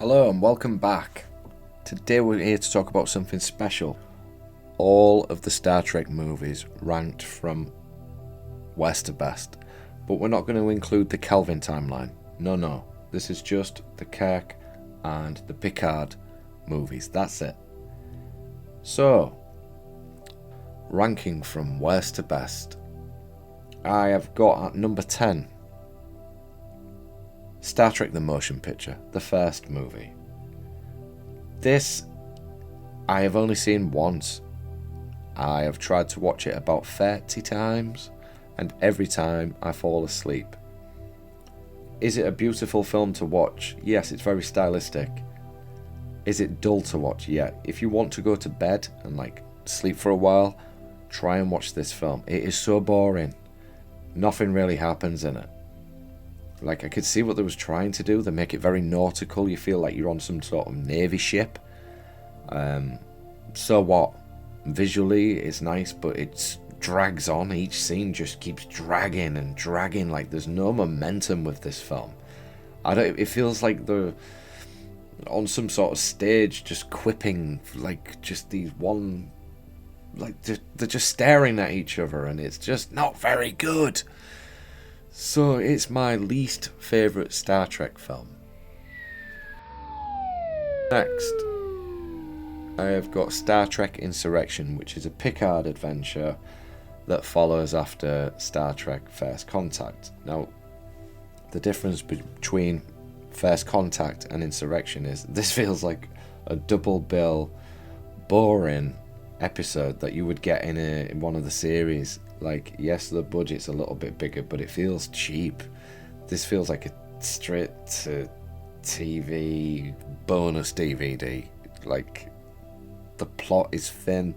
Hello and welcome back. Today we're here to talk about something special. All of the Star Trek movies ranked from worst to best. But we're not going to include the Kelvin timeline. No. This is just the Kirk and the Picard movies. That's it. So, ranking from worst to best. I have got at number 10 Star Trek the Motion Picture, the first movie. This I have only seen once. I have tried to watch it about 30 times, and every time I fall asleep. Is it a beautiful film to watch? Yes, it's very stylistic. Is it dull to watch? Yeah. If you want to go to bed and sleep for a while, try and watch this film. It is so boring. Nothing really happens in it. I could see what they was trying to do. They make it very nautical. You feel like you're on some sort of navy ship. So what? Visually, it's nice, but it drags on. Each scene just keeps dragging and dragging. There's no momentum with this film. It feels like they're on some sort of stage, just quipping, they're just staring at each other, and it's just not very good. So it's my least favourite Star Trek film. Next, I have got Star Trek Insurrection, which is a Picard adventure that follows after Star Trek First Contact. Now, the difference between First Contact and Insurrection is this feels like a double bill, boring episode that you would get in one of the series. Yes, the budget's a little bit bigger, but it feels cheap. This feels like a straight to TV bonus DVD. The plot is thin.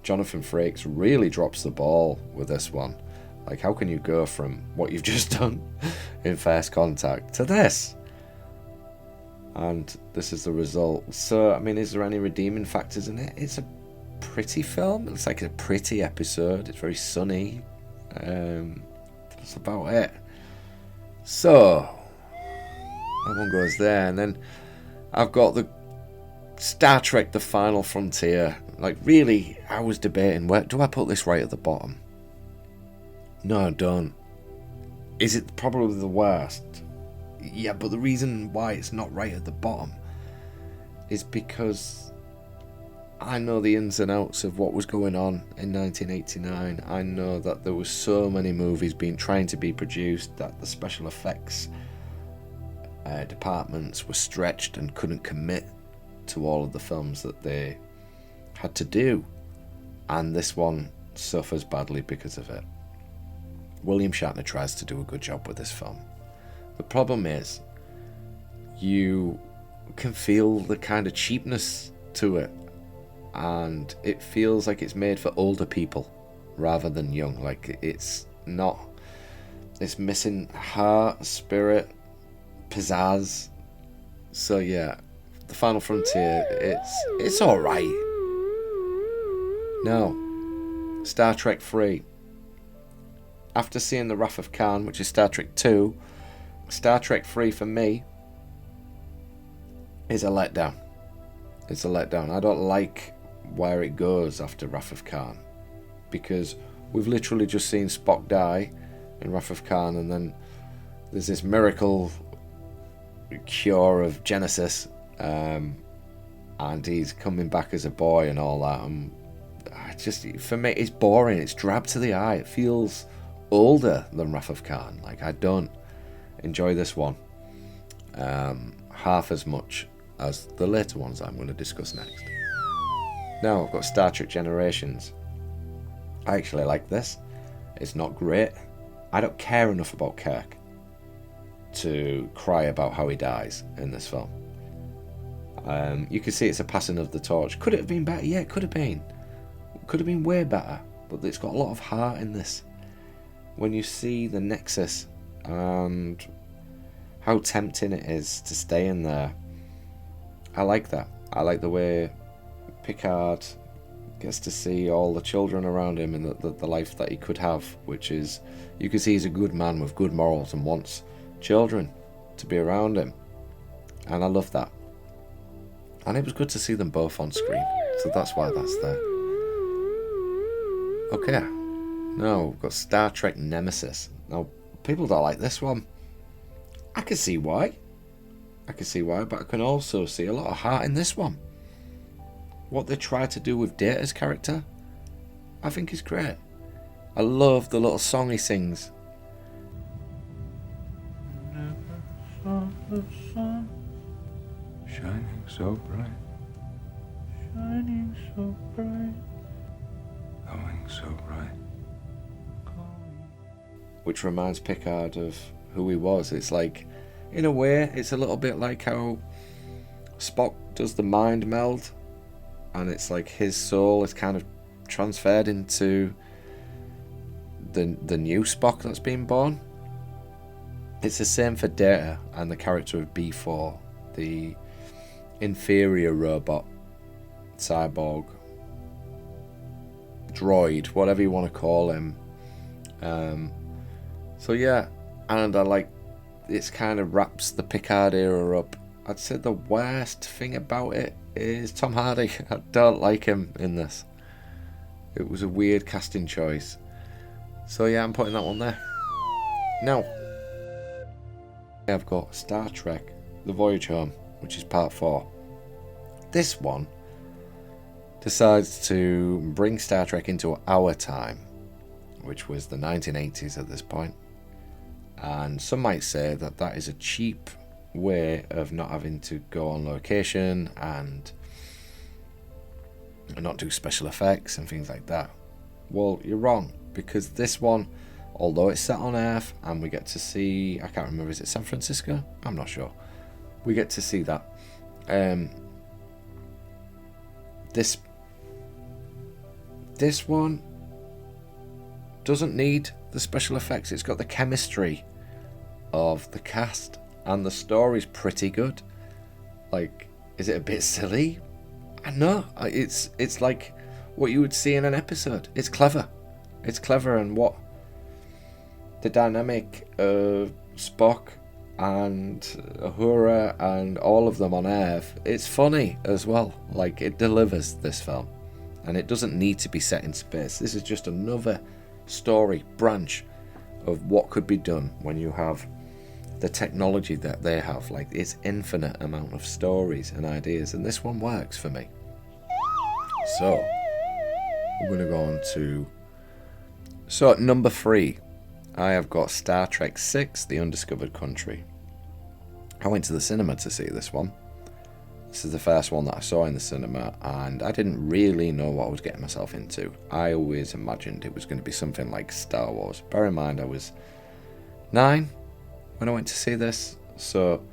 Jonathan Frakes really drops the ball with this one. How can you go from what you've just done in First Contact to this? And this is the result. So, is there any redeeming factors in it? It's a pretty film. It's a pretty episode. It's very sunny. That's about it. So that one goes there, and then I've got the Star Trek The Final Frontier. Really, I was debating, where do I put this right at the bottom? No, I don't. Is it probably the worst? Yeah, but the reason why it's not right at the bottom is because I know the ins and outs of what was going on in 1989. I know that there were so many movies trying to be produced that the special effects departments were stretched and couldn't commit to all of the films that they had to do. And this one suffers badly because of it. William Shatner tries to do a good job with this film. The problem is, you can feel the kind of cheapness to it. And it feels like it's made for older people rather than young. It's missing heart, spirit, pizzazz. So yeah, The Final Frontier, it's alright. Now, Star Trek 3. After seeing The Wrath of Khan, which is Star Trek 2, Star Trek 3 for me is a letdown. It's a letdown. I don't like where it goes after Wrath of Khan, because we've literally just seen Spock die in Wrath of Khan, and then there's this miracle cure of Genesis, and he's coming back as a boy and all that, and for me it's boring. It's drab to the eye. It feels older than Wrath of Khan. I don't enjoy this one half as much as the later ones I'm going to discuss next. Now I've got Star Trek Generations. I actually like this. It's not great. I don't care enough about Kirk to cry about how he dies in this film. You can see it's a passing of the torch. Could it have been better? Yeah, it could have been. It could have been way better. But it's got a lot of heart in this. When you see the Nexus and how tempting it is to stay in there, I like that. I like the way Picard gets to see all the children around him and the life that he could have, which is, you can see he's a good man with good morals and wants children to be around him. and I love that. And it was good to see them both on screen, so that's why that's there. Okay, now we've got Star Trek Nemesis. Now, people don't like this one. I can see why. But I can also see a lot of heart in this one. What they try to do with Data's character, I think is great. I love the little song he sings. Never saw the sun shining so bright, going so bright. Which reminds Picard of who he was. It's like, in a way, it's a little bit like how Spock does the mind meld, and it's like his soul is kind of transferred into the new Spock that's been born. It's the same for Data and the character of B4, the inferior robot, cyborg, droid, whatever you want to call him. So yeah, and I like, it's kind of wraps the Picard era up. I'd say the worst thing about it is Tom Hardy. I don't like him in this. It was a weird casting choice. So yeah, I'm putting that one there. Now, I've got Star Trek The Voyage Home, which is part 4. This one decides to bring Star Trek into our time, which was the 1980s at this point. And some might say that that is a cheap way of not having to go on location and not do special effects and things like that. Well, you're wrong, because this one, although it's set on Earth and we get to see, I can't remember, is it San Francisco? I'm not sure. We get to see that. This one doesn't need the special effects. It's got the chemistry of the cast, and the story's pretty good. Like, is it a bit silly? I know. It's like what you would see in an episode. It's clever. And what the dynamic of Spock and Uhura and all of them on Earth, it's funny as well. Like, it delivers, this film, and it doesn't need to be set in space. This is just another story branch of what could be done when you have the technology that they have. Like, it's infinite amount of stories and ideas, and this one works for me. So we're going to go on to, so at number 3 I have got Star Trek 6 The Undiscovered Country. I went to the cinema to see this one. This is the first one that I saw in the cinema, and I didn't really know what I was getting myself into. I always imagined it was going to be something like Star Wars. Bear in mind, I was 9 when I went to see this, so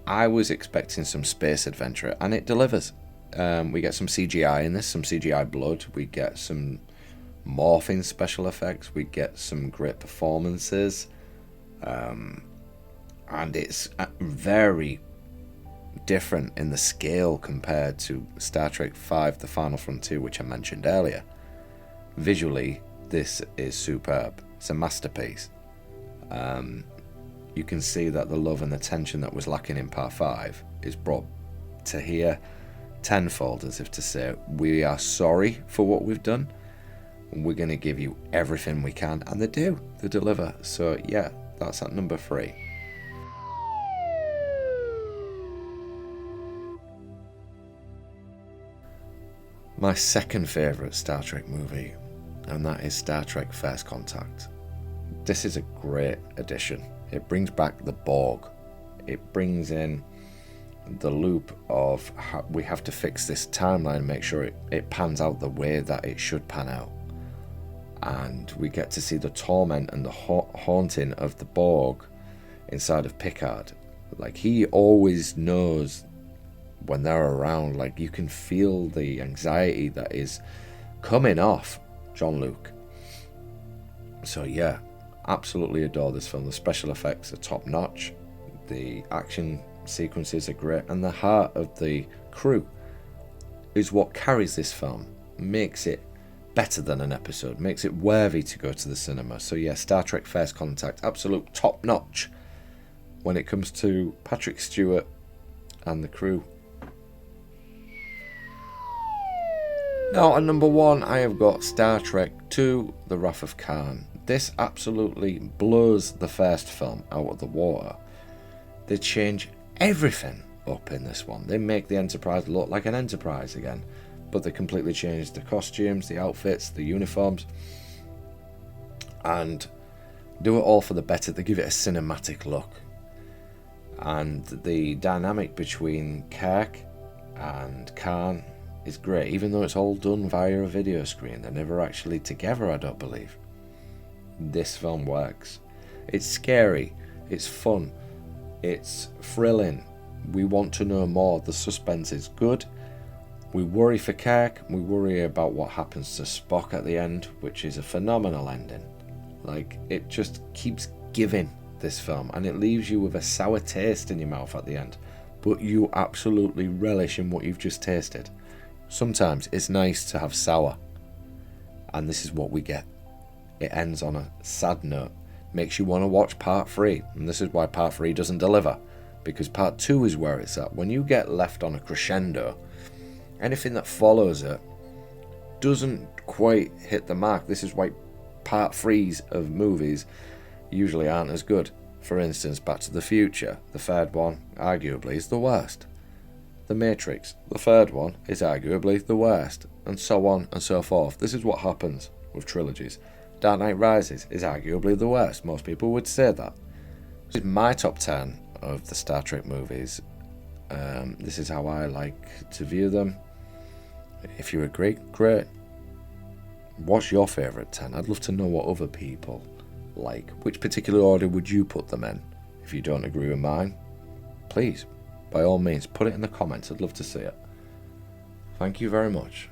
I was expecting some space adventure, and it delivers. We get some CGI in this, some CGI blood, we get some morphing special effects, we get some great performances, and it's very different in the scale compared to Star Trek V The Final Frontier, which I mentioned earlier. Visually, this is superb. It's a masterpiece. You can see that the love and the tension that was lacking in Part 5 is brought to here tenfold, as if to say, we are sorry for what we've done, and we're going to give you everything we can, and they do. They deliver. So yeah, that's at number 3. My second favourite Star Trek movie, and that is Star Trek First Contact. This is a great addition. It brings back the Borg. It brings in the loop of how we have to fix this timeline and make sure it pans out the way that it should pan out. And we get to see the torment and the haunting of the Borg inside of Picard. Like, he always knows when they're around. Like, you can feel the anxiety that is coming off Jean-Luc. So yeah, absolutely adore this film. The special effects are top notch, the action sequences are great, and the heart of the crew is what carries this film, makes it better than an episode, makes it worthy to go to the cinema. So yeah, Star Trek First Contact, absolute top notch when it comes to Patrick Stewart, and the crew. Now at number 1 I have got Star Trek II: The Wrath of Khan. This absolutely blows the first film out of the water. They change everything up in this one. They make the Enterprise look like an Enterprise again, but they completely change the costumes, the outfits, the uniforms, and do it all for the better. They give it a cinematic look, and the dynamic between Kirk and Khan is great, even though it's all done via a video screen. They're never actually together, I don't believe. This film works. It's scary, it's fun, it's thrilling. We want to know more. The suspense is good. We worry for Kirk. We worry about what happens to Spock at the end, which is a phenomenal ending. Like, it just keeps giving, this film, and it leaves you with a sour taste in your mouth at the end, but you absolutely relish in what you've just tasted. Sometimes it's nice to have sour, and this is what we get. It ends on a sad note, makes you want to watch part 3, and this is why part 3 doesn't deliver, because part 2 is where it's at. When you get left on a crescendo, anything that follows it doesn't quite hit the mark. This is why part 3s of movies usually aren't as good. For instance, Back to the Future, the third one, arguably is the worst. The Matrix, the third one, is arguably the worst, and so on and so forth. This is what happens with trilogies. Dark Knight Rises is arguably the worst. Most people would say that. This is my top 10 of the Star Trek movies. This is how I like to view them. If you agree, great. What's your favourite 10? I'd love to know what other people like. Which particular order would you put them in? If you don't agree with mine, please, by all means, put it in the comments. I'd love to see it. Thank you very much.